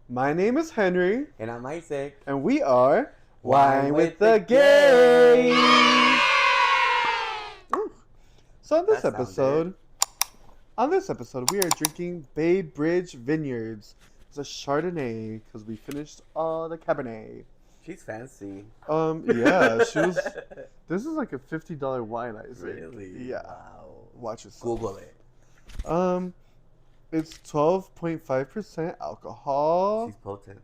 My name is Henry, And I'm Isaac. and we are Wine with the the Gays. Ooh. So That sounded. on this episode, we are drinking Bay Bridge Vineyards. It's a Chardonnay because we finished all the Cabernet. She's fancy. Yeah, she was. This is like a $50 wine, Isaac. Really? Yeah. Wow. Watch yourself. Google it. Um, it's 12.5% alcohol. She's potent.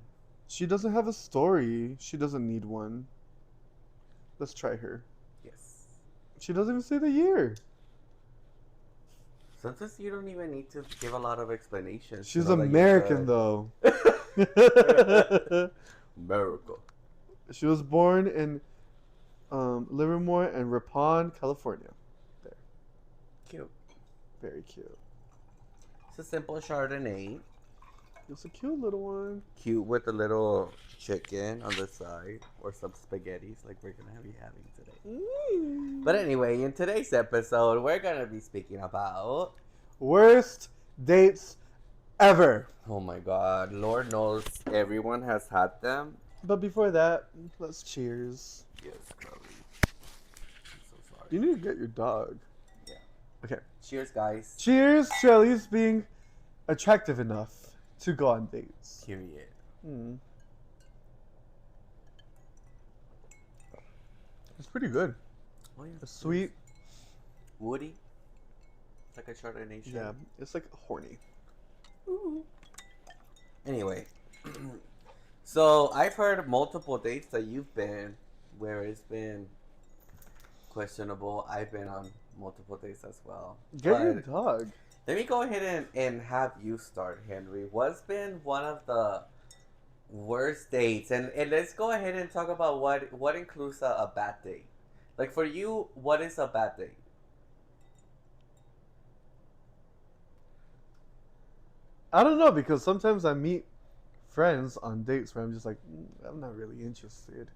She doesn't have a story. She doesn't need one. Let's try her. Yes. She doesn't even say the year. Sometimes you don't even need to give a lot of explanations. She's to know American, though. America. She was born in Livermore and Ripon, California. There. Cute. Very cute. It's a simple Chardonnay. It's a cute little one. Cute with a little chicken on the side. Or some spaghettis like we're going to be having today. But anyway, in today's episode, we're going to be speaking about... Worst dates ever. Oh my god, Lord knows everyone has had them. But before that, let's cheers. Yes, Chloe. I'm so sorry. You need to get your dog. Yeah. Okay. Cheers, guys. Cheers to at least being attractive enough to go on dates. Period. It's pretty good. Oh, yeah. It's sweet. Woody. It's like a Chardonnay shot. Yeah, it's like horny. Ooh. Anyway. So, I've heard multiple dates that you've been where it's been questionable. I've been on multiple dates as well. Get your dog. Let me go ahead and have you start, Henry. What's been one of the worst dates? And let's go ahead and talk about what includes a bad date. Like, for you, what is a bad date? I don't know, because sometimes I meet friends on dates where I'm just like, I'm not really interested,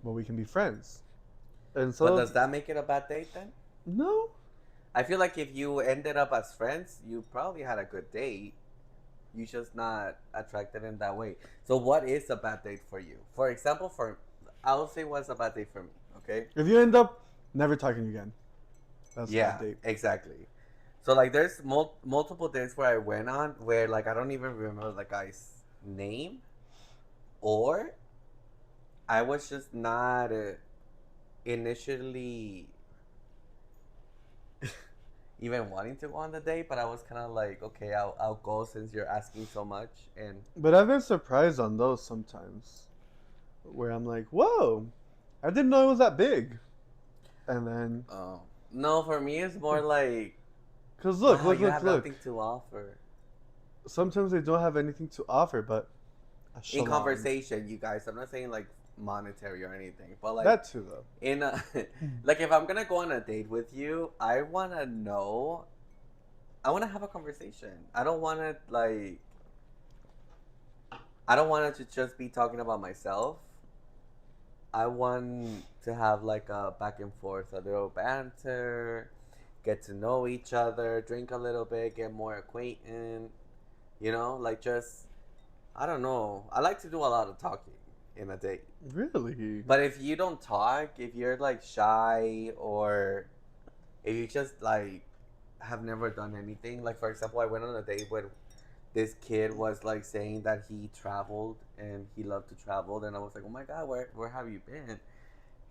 but we can be friends. And so, But does that make it a bad date then? No. I feel like if you ended up as friends, you probably had a good date. You just not attracted in that way. So what is a bad date for you? For example, I'll say what's a bad date for me. Okay. If you end up never talking again, that's a bad date. Exactly. So like, there's multiple dates where I went on where like I don't even remember the guy's name, or I was just not initially even wanting to go on the date, but I was kind of like, okay, I'll go since you're asking so much. And But I've been surprised on those sometimes, where I'm like, whoa, I didn't know it was that big, and then no, for me it's more like, because look, you have nothing to offer. Sometimes they don't have anything to offer, but in conversation, you guys. I'm not saying like monetary or anything, but like that too, though. In a, like, if I'm gonna go on a date with you, I want to have a conversation. I don't want to to just be talking about myself. I want to have like a back and forth, a little banter, get to know each other, drink a little bit, get more acquainted. You know, like, just, I don't know. I like to do a lot of talking in a date. Really? But if you don't talk, if you're like shy, or if you just like have never done anything, like for example, I went on a date where this kid was like saying that he traveled and he loved to travel, and I was like, oh my god, where have you been?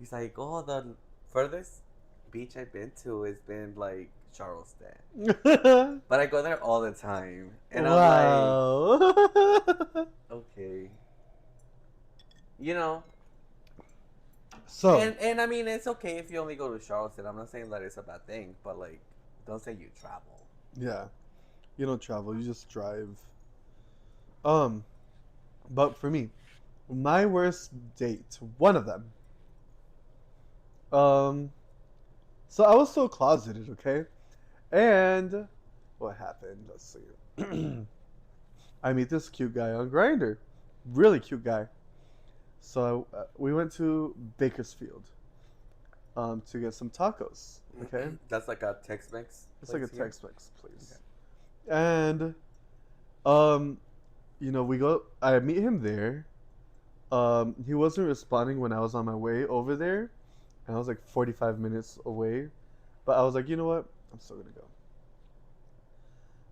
He's like, oh, the furthest beach I've been to has been like Charleston. But I go there all the time. And wow. I'm like, okay. You know. So. And I mean, it's okay if you only go to Charleston. I'm not saying that it's a bad thing, but like, don't say you travel. Yeah. You don't travel, you just drive. But for me, my worst date, one of them. So I was so closeted, okay? And what happened? Let's see. I meet this cute guy on Grindr. Really cute guy. So we went to Bakersfield to get some tacos, okay? That's like a Tex-Mex? It's like a Tex-Mex place. Okay. And we go. I meet him there. He wasn't responding when I was on my way over there, and I was like 45 minutes away. But I was like, you know what? I'm still gonna go.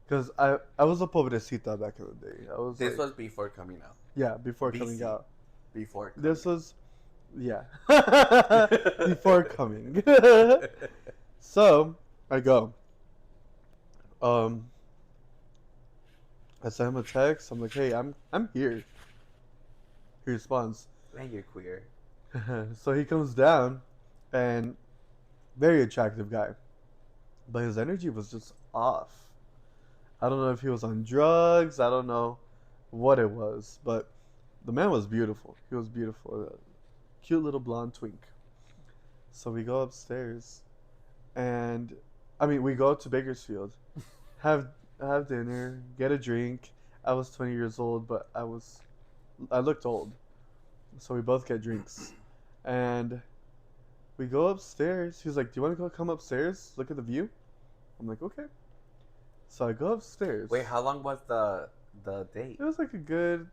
Cause I was a pobrecita back in the day. I was This like, was before coming out. yeah, before coming BC. out. Before coming. This was, yeah, before coming. So I go. Um, I send him a text. I'm like, hey, I'm here. He responds. Man, you're queer. So he comes down, and very attractive guy, but his energy was just off. I don't know if he was on drugs. I don't know what it was, but the man was beautiful. He was beautiful, cute little blonde twink. So we go upstairs, and I mean, we go to Bakersfield, have have dinner, get a drink. I was 20 years old, but I looked old, so we both get drinks, and we go upstairs. He's like, "Do you want to go come upstairs? Look at the view." I'm like, "Okay." So I go upstairs. Wait, how long was the date? It was like a good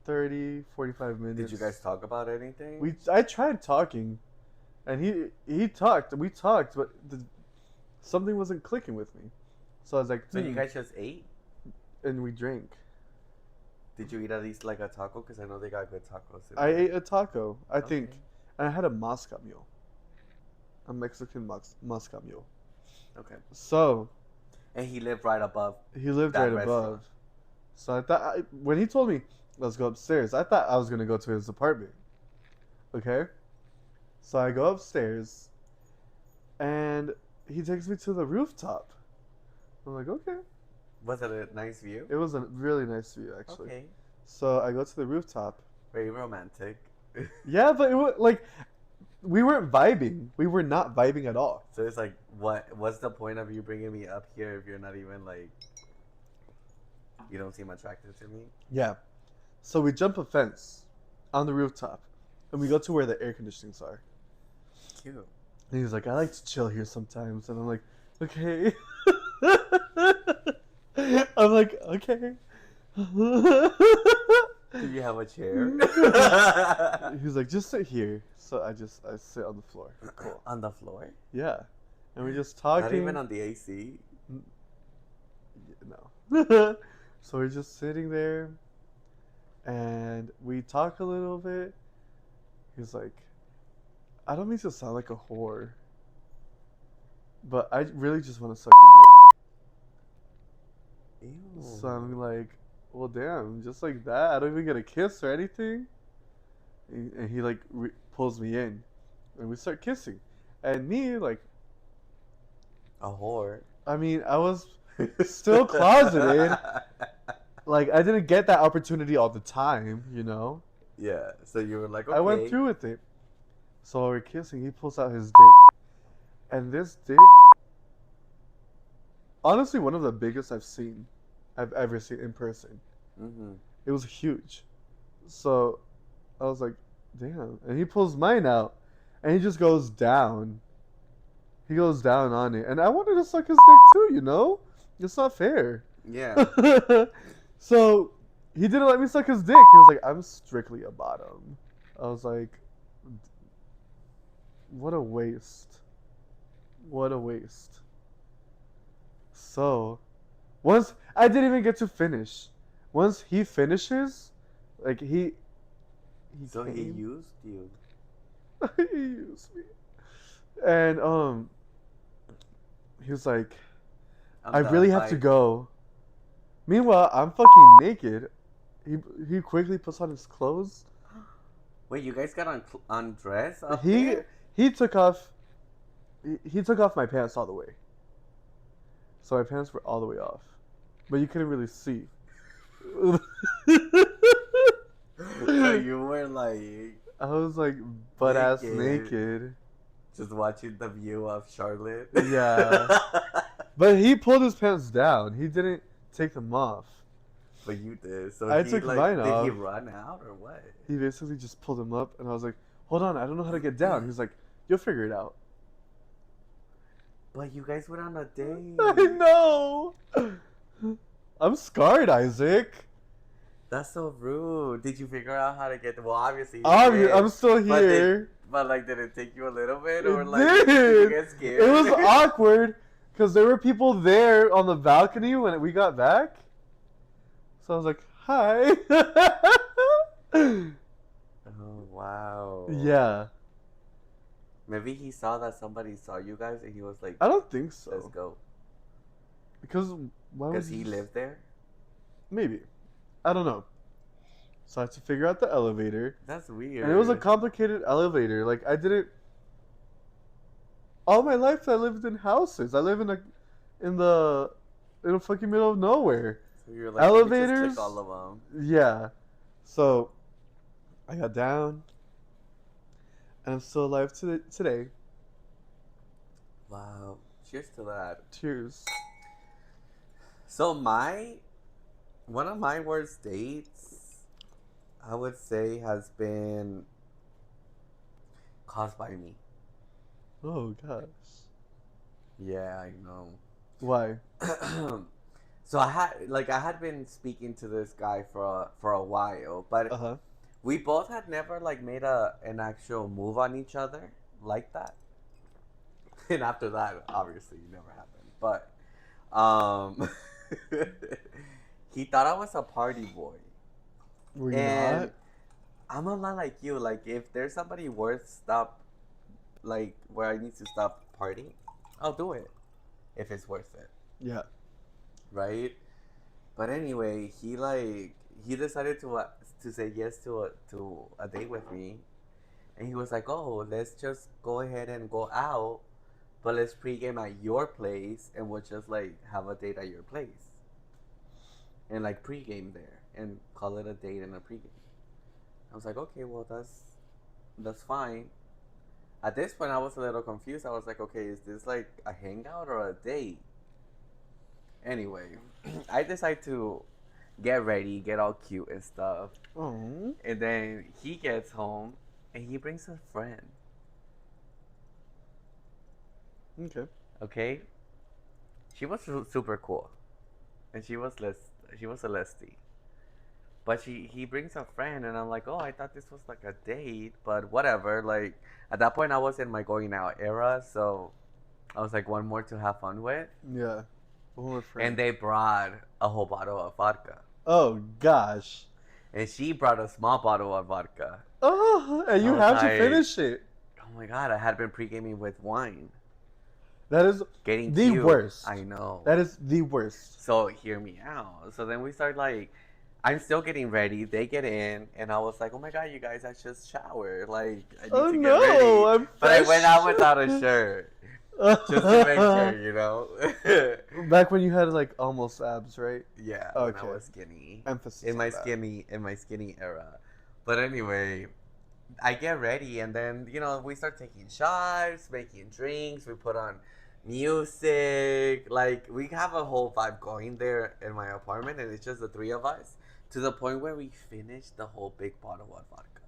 30, 45 minutes. Did you guys talk about anything? I tried talking, and he talked. We talked, but something wasn't clicking with me. So I was like, So you guys just ate? and we drank. Did you eat at least like a taco? Because I know they got good tacos. I ate a taco, I think, Okay. and I had a Moscow Mule, a Mexican Moscow Mule. Okay. So And he lived right above. he lived That right restaurant. above. So I thought when he told me let's go upstairs, I thought I was gonna go to his apartment. Okay. So I go upstairs, and he takes me to the rooftop. I'm like, okay. Was it a nice view? It was a really nice view, actually. Okay. So I go to the rooftop. Very romantic. Yeah, but it was like we weren't vibing. We were not vibing at all. So it's like, what's the point of you bringing me up here if you're not even like, you don't seem attracted to me? Yeah. So we jump a fence on the rooftop, and we go to where the air conditionings are. Cute. And he's like, I like to chill here sometimes. And I'm like, okay. I'm like, okay. Do you have a chair? He's like, just sit here. So I sit on the floor. Cool. On the floor? Yeah. And we're just talking. Not even on the AC? No. So we're just sitting there, and we talk a little bit. He's like, I don't mean to sound like a whore, but I really just want to suck your dick. Ew. So I'm like, well, damn, just like that? I don't even get a kiss or anything? And he like pulls me in, and we start kissing. And me, like, A whore. I mean, I was still closeted. Like, I didn't get that opportunity all the time, you know? Yeah. So you were like, okay. I went through with it. So while we're kissing, he pulls out his dick. And this dick, honestly, one of the biggest I've ever seen in person. Mm-hmm. It was huge. So I was like, damn. And he pulls mine out, and he just goes down. He goes down on it. And I wanted to suck his dick too, you know? It's not fair. Yeah. So he didn't let me suck his dick. He was like, I'm strictly a bottom. I was like, what a waste. What a waste. So, once I didn't even get to finish. Once he finishes, like he So he came. used you. He used me. And he was like, I'm I done, really have to bye. go. Meanwhile, I'm fucking naked. He quickly puts on his clothes. Wait, you guys got undressed up He there? he took off he took off my pants all the way. So my pants were all the way off. But you couldn't really see. So you were like I was like butt ass Naked. naked. just watching the view of Charlotte. Yeah. But he pulled his pants down. He didn't take them off. But you did. So I he, took like, mine did he off. run out or what? He basically just pulled them up, and I was like, hold on, I don't know how to get down. He was like, you'll figure it out. But you guys went on a date. I know. I'm scarred, Isaac. That's so rude. Did you figure out how to get? Well, obviously you I'm did. still But here. like, did it take you a little bit, or It like, did you did. get It was scared? awkward because there were people there on the balcony when we got back. So I was like, "Hi." Oh wow. Yeah, Maybe he saw that somebody saw you guys, and he was like, I don't think "Let's so. go," Because why would because you he just... lived there. Maybe. I don't know. So I had to figure out the elevator. That's And it was a weird. complicated elevator. Like, I didn't... All my life I lived in houses. I live in in the... In the fucking middle of nowhere. So you're like, let me just click all Elevators? of them. Yeah. So, I got down. And I'm still alive today. Wow. Cheers to that. Cheers. So one of my worst dates, I would say, has been caused by me. Oh, gosh. Yeah, I know. Why? So I had been speaking to this guy for a while, but Uh-huh. we both had never like made an actual move on each other like that. And after that, obviously, it never happened. But um, he thought I was a party boy, Were you and not? I'm a lot like you. Like, if there's somebody worth stop, like where I need to stop partying, I'll do it if it's worth it, Yeah. right? But anyway, he decided to say yes to a date with me, and he was like, "Oh, let's just go ahead and go out, but let's pregame at your place, and we'll just like have a date at your place, and like pregame there, and call it a date and a pregame." I was like, "Okay, well that's fine." At this point, I was a little confused. I was like, "Okay, is this like a hangout or a date?" Anyway, I decide to get ready, get all cute and stuff. Oh. And then he gets home and he brings a friend. Okay. Okay? She was super cool. And she was a lestie. But he brings a friend and I'm like, "Oh, I thought this was like a date, but whatever." Like, at that point I was in my going out era, so I was like, one more to have fun with. Yeah. One more And friend. they brought a whole bottle of vodka. Oh, gosh. And she brought a small bottle of vodka. Oh, and I you was have to like, finish it. "Oh my god, I had been pre-gaming with wine." That is Getting the cute. worst. I know. That is the worst. So hear me out. So then we start like, I'm still getting ready. They get in, and I was like, "Oh my god, you guys, I just showered. Like, I need Oh to get no, ready." I'm But I fresh. went out without a shirt just to make sure, you know. Back when you had like almost abs, right? Yeah, when I Okay. was skinny, Emphasis in on my that. skinny era. But anyway, I get ready, and then we start taking shots, making drinks. We put on music. Like, we have a whole vibe going there in my apartment, and it's just the three of us. To the point where we finished the whole big bottle of vodka.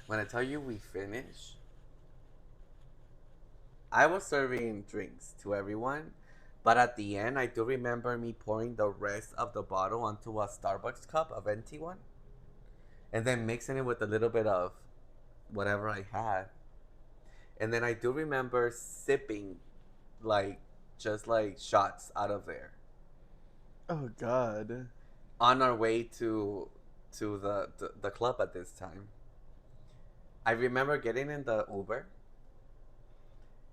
When I tell you we finished, I was serving drinks to everyone, but at the end, I do remember me pouring the rest of the bottle onto a Starbucks cup, a venti one, and then mixing it with a little bit of whatever I had. And then I do remember sipping, like, just like shots out of there Oh God. on our way to the club at this time. I remember getting in the Uber.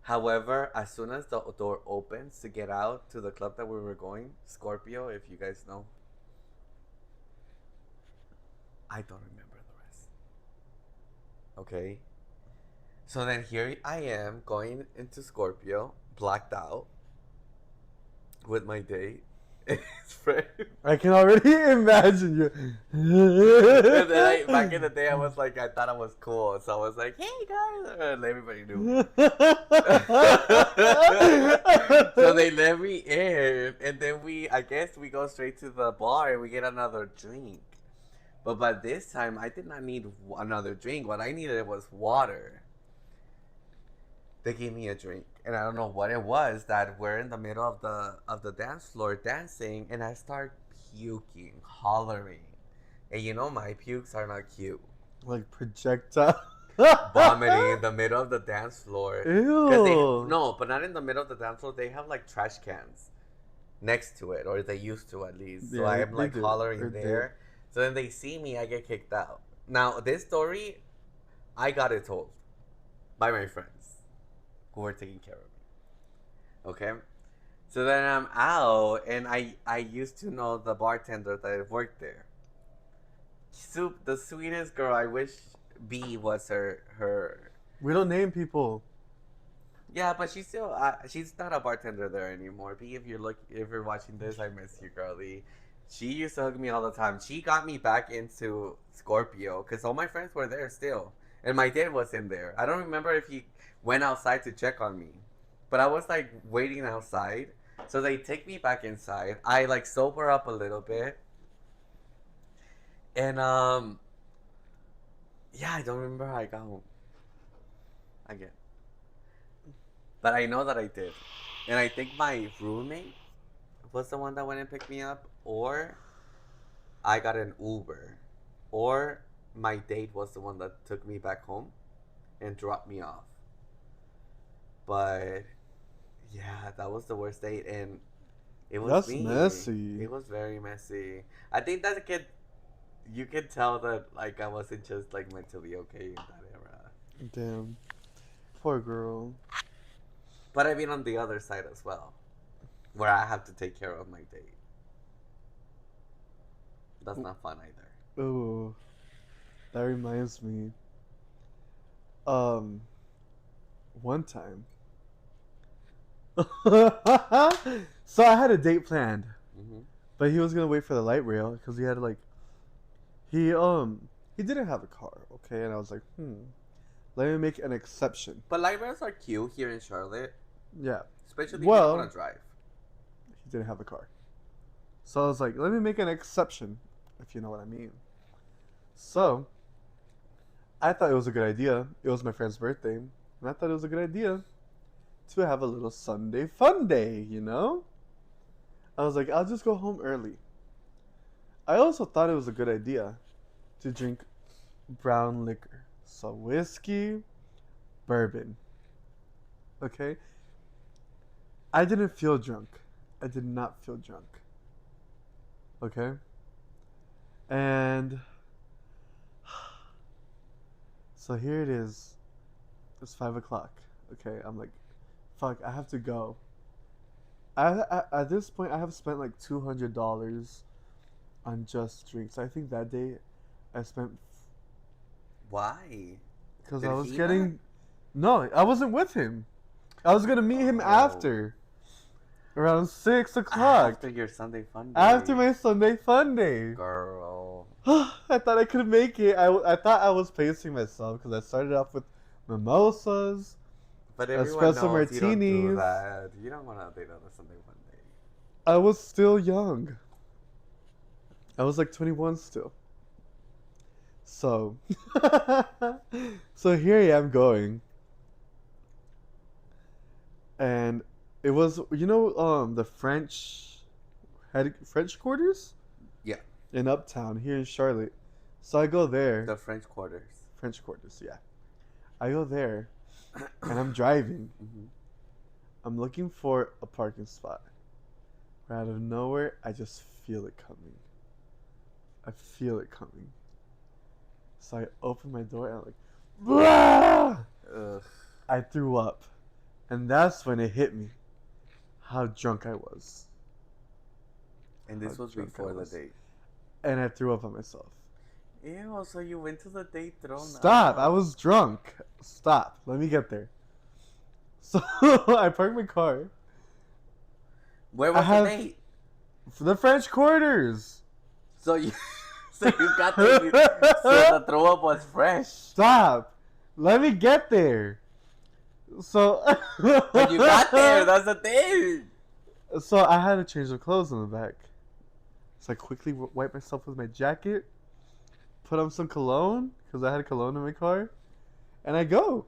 However, as soon as the door opens to get out to the club that we were going, Scorpio, if you guys know, I don't remember the rest. Okay? So then here I am going into Scorpio, blacked out, with my date and his friend. I can already imagine you. And then back in the day, I was like, I thought I was cool. So I was like, "Hey guys," and everybody knew. So they let me in, and then I guess we go straight to the bar and we get another drink. But by this time, I did not need another drink. What I needed was water. They gave me a drink, and I don't know what it was, that we're in the middle of the dance floor dancing, and I start puking, hollering. And you know my pukes are not cute. Like projectile. Vomiting in the middle of the dance floor. Ew. No, but not in the middle of the dance floor. They have like trash cans next to it, or they used to at least. So Yeah, I am they like do. hollering Or did. there. So then they see me, I get kicked out. Now this story, I got it told by my friends who were taking care of me. Okay, so then I'm out, and I used to know the bartender that worked there. Soup, the sweetest girl. I wish B was her. We don't name people. Yeah, but she's not a bartender there anymore. B, if you're watching this, I miss you, girlie. She used to hug me all the time. She got me back into Scorpio because all my friends were there still, and my dad was in there. I don't remember if he went outside to check on me, but I was like waiting outside. So they take me back inside. I like sober up a little bit, and yeah, I don't remember how I got home again, but I know that I did, and I think my roommate was the one that went and picked me up, or I got an Uber, or my date was the one that took me back home and dropped me off. But yeah, that was the worst date, and it was That's me. messy. It was very messy. I think that you could tell that like I wasn't just like mentally okay in that era. Damn. Poor girl. But I've been on the other side as well, where I have to take care of my date. That's not fun either. Ooh. That reminds me. One time. So I had a date planned, Mm-hmm. but he was gonna wait for the light rail because he had like he didn't have a car, okay, and I was like, let me make an exception. But light rails are cute here in Charlotte, Yeah, especially if you Well- don't want to drive. he didn't have a car, so I was like, let me make an exception, if you know what I mean. So I thought it was a good idea. It was my friend's birthday, and I thought it was a good idea to have a little Sunday fun day, you know? I was like, I'll just go home early. I also thought it was a good idea to drink brown liquor. So whiskey, bourbon. Okay? I didn't feel drunk. I did not feel drunk. Okay? And so here it is. It's 5 o'clock. Okay, I'm like, fuck, I have to go. At this point, I have spent like $200 on just drinks. I think that day I spent Why? because Did I was he getting. No, I wasn't with him. I was gonna meet him Oh. after, around 6 o'clock. After your Sunday fun day. After my Sunday fun day. Girl. I thought I could make it. I thought I was pacing myself because I started off with mimosas. But everyone Espresso knows you don't do martinis. that. You don't want to date on a Sunday fun day. I was still young. I was like 21 still. So, so here I am going, and it was the French Quarters. Yeah. In Uptown here in Charlotte. So I go there. The French Quarters. French Quarters, yeah. I go there, and I'm driving. Mm-hmm. I'm looking for a parking spot. Out of nowhere, I just feel it coming. I feel it coming. So I open my door and I'm like, "Blah!" Ugh. I threw up. And that's when it hit me how drunk I was. And this How was drunk I before the was. date. And I threw up on myself. Ew, so you went to the date thrown Stop! up. I was drunk. Stop. Let me get there. So I parked my car. Where was I the have- date? For the French Quarters. So you, so you got there. So the throw up was fresh. Stop. Let me get there. So. But you got there. That's the thing. So I had to change the clothes in the back. So I quickly wiped myself with my jacket, put on some cologne because I had cologne in my car, and I go.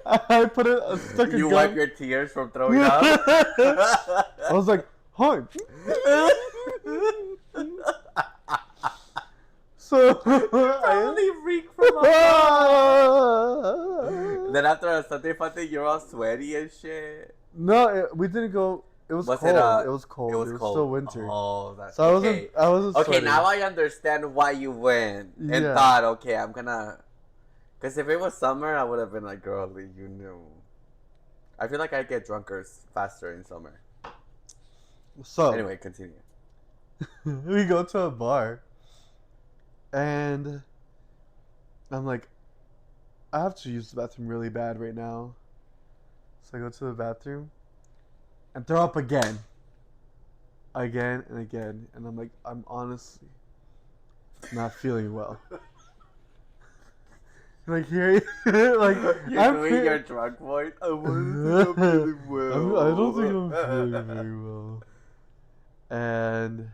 I put a stuck a You gum. wipe your tears from throwing up. I was like, "Hon." So Totally reek from afar. Then after a Sunday fun thing, you're all sweaty and shit. No, we didn't go. It was Was it cold. It was It cold. was It was cold. still winter. Oh, that's So okay. I wasn't Okay, sweating. now I understand why you went and Yeah. thought, okay, I'm gonna. Because if it was summer, I would have been like, girly, you knew. I feel like I get drunker faster in summer. So Anyway, continue. we go to a bar, and I'm like, I have to use the bathroom really bad right now. So I go to the bathroom and throw up again. Again and again. And I'm like, I'm honestly not feeling well. Like here, like You're I'm doing your drunk voice. I wasn't feeling well. I don't think I'm feeling very well. And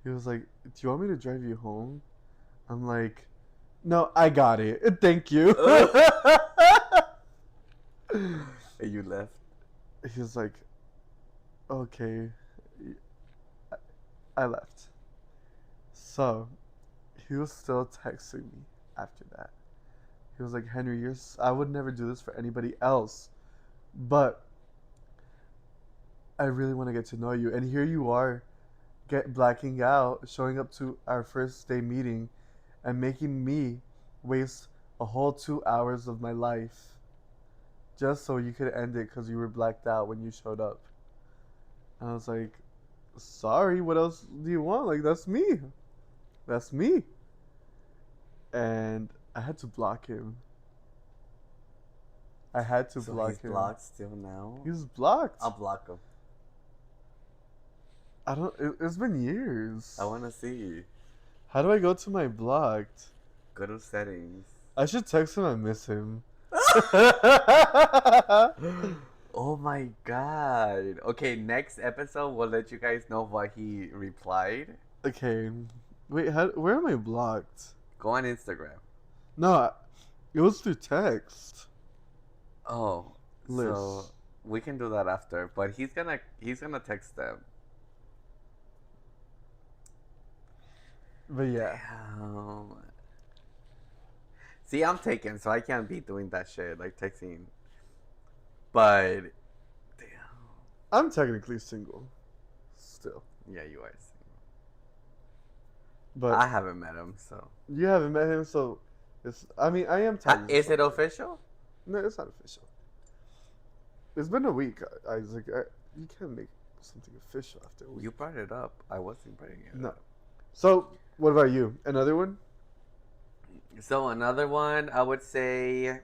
he was like, "Do you want me to drive you home?" I'm like, "No, I got it. Thank you." And you left. He was like, "Okay." I left. So he was still texting me after that. He was like, "Henry, I would never do this for anybody else, but I really want to get to know you." And here you are, blacking out, showing up to our first day meeting, and making me waste a whole 2 hours of my life just so you could end it because you were blacked out when you showed up. And I was like, sorry, what else do you want? Like, that's me. That's me. And I had to block him. I had to block he's him. blocked still now? He's blocked. I'll block him. It's been years. I want to see. How do I go to my blocked? Go to settings. I should text him I miss him. Oh my god. Okay, next episode we'll let you guys know what he replied. Okay. Wait, where am I blocked? Go on Instagram. No, it was through text. Oh, List. so we can do that after. But he's gonna text them. But yeah. Damn. See, I'm taken, so I can't be doing that shit like texting. But damn. I'm technically single. Still. Yeah, you are single. But I haven't met him, so. you haven't met him, so I am technically Is it single. official? No, it's not official. It's been a week, Isaac. You can't make something official after a week. You brought it up. I wasn't bringing it No. up. So, what about you? Another one? So another one, I would say.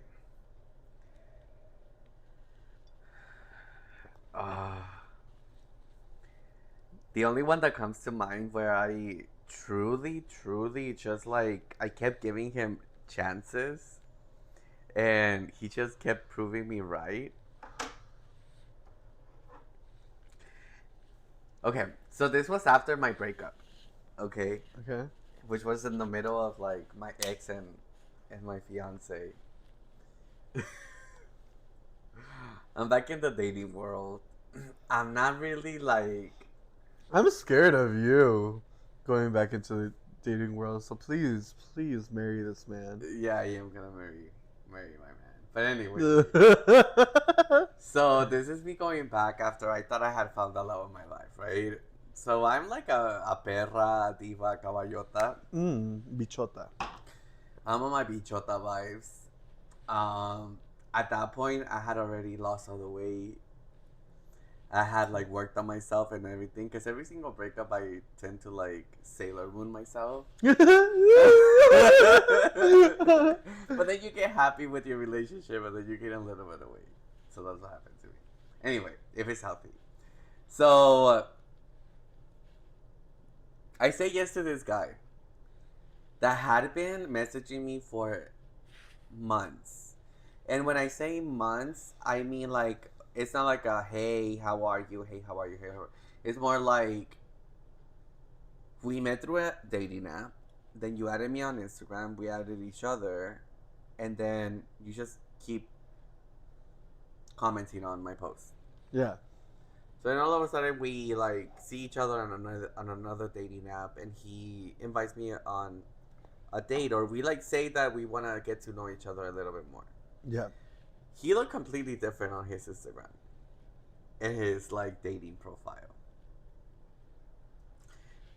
The only one that comes to mind where I truly just like I kept giving him chances, and he just kept proving me right. Okay, so this was after my breakup. Okay. Okay. Which was in the middle of like my ex and my fiance. I'm back in the dating world. I'm not really like. I'm scared of you going back into the dating world. So please marry this man. Yeah, I am gonna marry my man. But anyway, so this is me going back after I thought I had found the love of my life, right? So I'm like a perra, diva, caballota. Bichota. I'm on my bichota vibes. At that point, I had already lost all the weight. I had like worked on myself and everything. Cause every single breakup, I tend to like Sailor Moon myself. But then you get happy with your relationship, and then you gain a little bit of weight. So that's what happened to me. Anyway, if it's healthy. So I say yes to this guy that had been messaging me for months. And when I say months, I mean like, it's not like a, hey, how are you? Hey, how are you? Hey, how are you? It's more like, we met through a dating app. Then you added me on Instagram. We added each other. And then you just keep commenting on my posts. Yeah. So then all of a sudden we like see each other on another dating app, and he invites me on a date, or we like say that we want to get to know each other a little bit more. Yeah. He looked completely different on his Instagram and his like dating profile.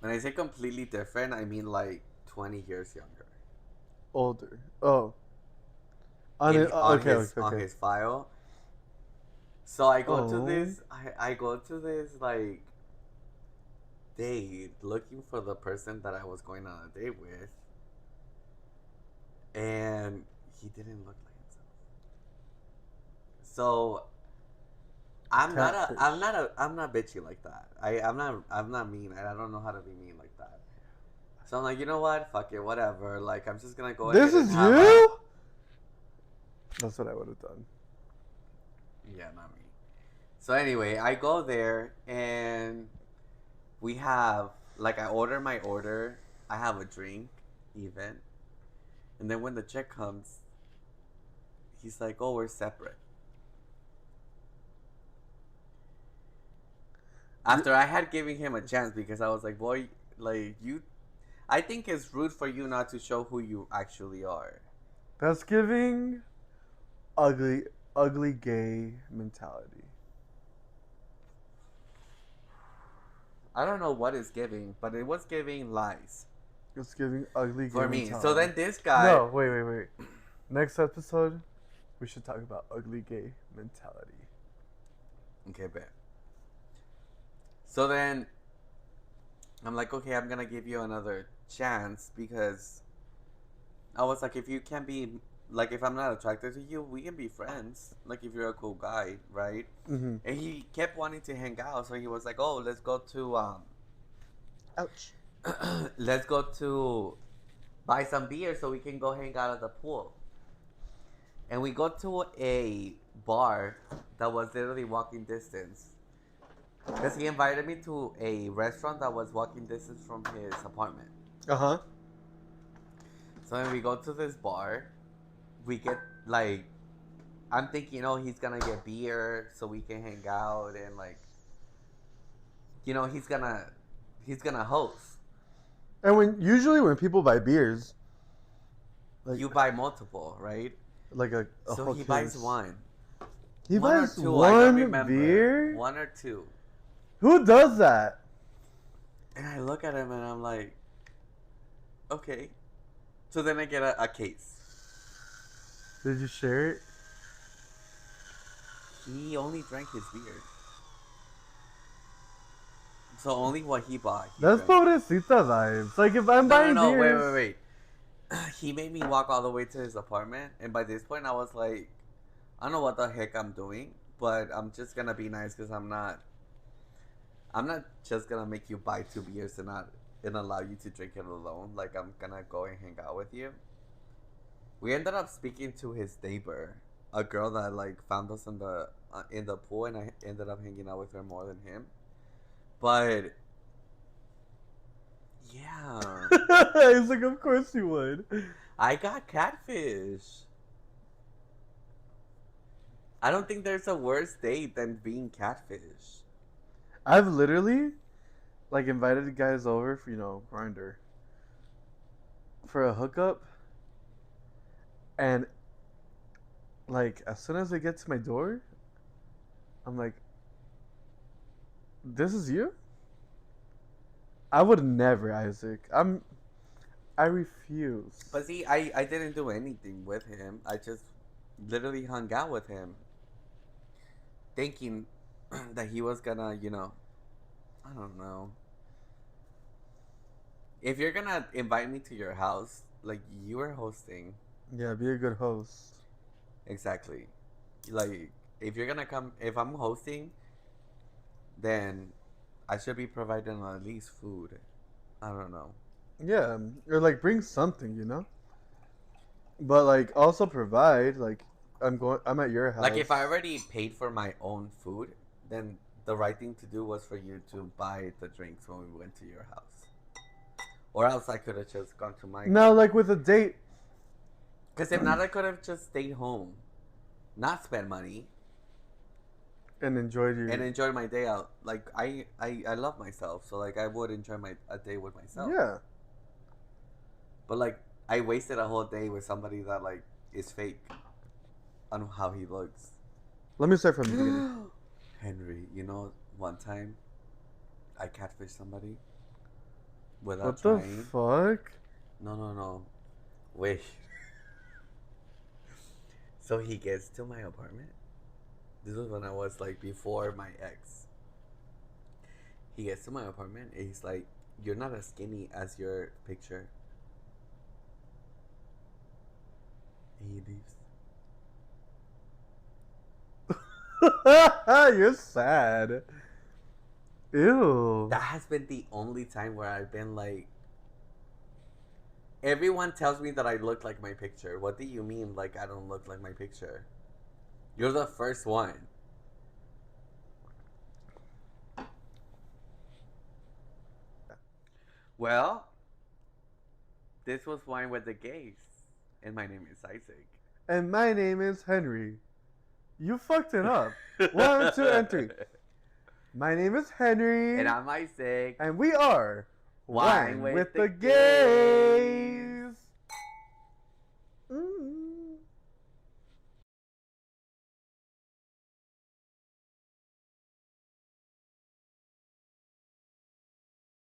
When I say completely different, I mean like 20 years younger. Older. Oh. On In it. on Okay. his Okay. on Okay. his file. So I go to Oh. this I go to this like date looking for the person that I was going on a date with, and he didn't look like himself. So Catfish. I'm not bitchy like that. I'm not mean. I don't know how to be mean like that. So I'm like, you know what? Fuck it, whatever. Like I'm just gonna go This ahead and is have a you. That's what I would have done. yeah, not me. So anyway, I go there and we have like I order my order. I have a drink, even, and then when the check comes, he's like, "Oh, we're separate." You, After I had given him a chance because I was like, "Boy, like you, I think it's rude for you not to show who you actually are." that's giving ugly, ugly gay mentality. I don't know what it's giving, but it was giving lies It's giving ugly gay for me. So mentality. then this guy, No, wait, wait, wait. Next episode, we should talk about ugly gay mentality. okay, bet. So then I'm like, okay, I'm gonna give you another chance because I was like, if you can't be like, if I'm not attracted to you, we can be friends. Like, if you're a cool guy, right? Mm-hmm. And he kept wanting to hang out, so he was like, oh, let's go to Ouch. let's go to buy some beer so we can go hang out at the pool. And we go to a bar that was literally walking distance. Because he invited me to a restaurant that was walking distance from his apartment. Uh huh. So when we go to this bar, we get like, I'm thinking, oh, he's gonna get beer so we can hang out and like, he's gonna host. And when people buy beers, like You buy multiple, right? like a So whole he buys case, one. he One or buys two, I don't one remember. beer. One or two. Who does that? And I look at him and I'm like, okay. So then I get a case. Did you share it? He only drank his beer. So only what he bought, he That's drank. pobrecita vibes. Like if I'm No, no, buying no, wait, beers, wait, wait. He made me walk all the way to his apartment. And by this point, I was like, I don't know what the heck I'm doing. But I'm just going to be nice because I'm not just going to make you buy two beers and allow you to drink it alone. Like, I'm going to go and hang out with you. We ended up speaking to his neighbor, a girl that like found us in the pool, and I ended up hanging out with her more than him. But yeah, it's like, of course you would. I got catfish. I don't think there's a worse date than being catfish. I've literally like invited guys over for grinder for a hookup, and like as soon as they get to my door, I'm like, "This is you." I would never, Isaac. I refuse. But see, I didn't do anything with him. I just literally hung out with him, thinking that he was gonna, I don't know. If you're gonna invite me to your house, like you are hosting, Yeah, be a good host. exactly. Like if you're gonna come, if I'm hosting, then I should be providing at least food. I don't know. Yeah, or like bring something. But like also provide like I'm at your Like house. if I already paid for my own food, then the right thing to do was for you to buy the drinks when we went to your house. Or else I could have just gone to my Now house. like with a date, Because if not, I could have just stayed home, not spend money. And enjoyed and your. enjoy my day out. Like I love myself, so like I would enjoy a day with myself. Yeah. But like I wasted a whole day with somebody that like is fake on how he looks. Let me start from the beginning. Henry, you know, one time I catfished somebody without What the trying. fuck? No. Wait. So he gets to my apartment. This was when I was like before my ex. He gets to my apartment and he's like, "You're not as skinny as your picture." And he leaves. You're sad. Ew. That has been the only time where I've been like, everyone tells me that I look like my picture. What do you mean, like I don't look like my picture? You're the first one. Well, this was Wine with the Gays. And my name is Isaac. And my name is Henry. You fucked it up. 1, 2, and 3. My name is Henry. And I'm Isaac. And we are Wine with the Gays.